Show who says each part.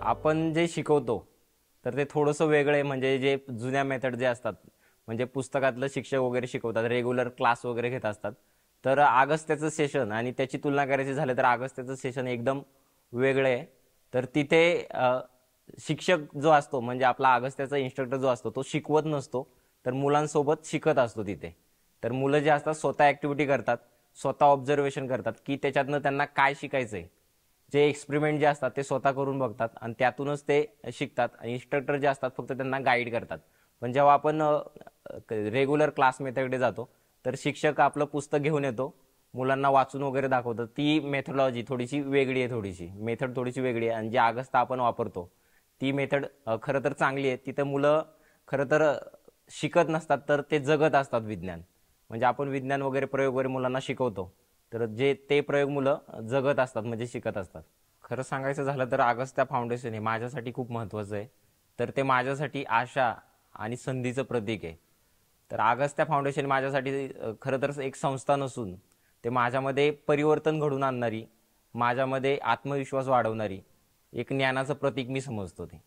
Speaker 1: आपण जे शिकवतो तर ते थोडंसं वेगळं आहे. म्हणजे जे जुन्या मेथड जे असतात, म्हणजे पुस्तकातलं शिक्षक वगैरे शिकवतात, रेग्युलर क्लास वगैरे घेत असतात, तर अगस्त्याचं सेशन आणि त्याची तुलना करायची झालं तर अगस्त्याचं सेशन एकदम वेगळं आहे. तर तिथे शिक्षक जो असतो म्हणजे आपला अगस्त्याचा इन्स्ट्रक्टर जो असतो तो शिकवत नसतो, तर मुलांसोबत शिकत असतो तिथे. तर मुलं जे असतात स्वतः ॲक्टिव्हिटी करतात, स्वतः ऑब्झर्वेशन करतात की त्याच्यातनं त्यांना काय शिकायचं आहे. जे एक्सपेरिमेंट जे असतात ते स्वतः करून बघतात आणि त्यातूनच ते शिकतात. आणि इन्स्ट्रक्टर जे असतात फक्त त्यांना गाईड करतात. पण जेव्हा आपण रेग्युलर क्लास मेथडकडे जातो तर शिक्षक आपलं पुस्तक घेऊन येतो, मुलांना वाचून वगैरे दाखवतात. ती मेथडॉलॉजी थोडीशी वेगळी आहे, थोडीशी मेथड थोडीशी वेगळी आहे. आणि जी अगस्ता आपण वापरतो ती मेथड खरं तर चांगली आहे. तिथं मुलं खरं तर शिकत नसतात, तर ते जगत असतात विज्ञान. म्हणजे आपण विज्ञान वगैरे प्रयोग वगैरे मुलांना शिकवतो, तर जे ते प्रयोग मुलं जगत असतात म्हणजे शिकत असतात. खरं सांगायचं झालं तर अगस्त्या फाउंडेशन हे माझ्यासाठी खूप महत्त्वाचं आहे. तर ते माझ्यासाठी आशा आणि संधीचं प्रतीक आहे. तर अगस्त्या फाउंडेशन माझ्यासाठी खरं तर एक संस्था नसून ते माझ्यामध्ये परिवर्तन घडवून आणणारी, माझ्यामध्ये आत्मविश्वास वाढवणारी एक ज्ञानाचं प्रतीक मी समजतो ते.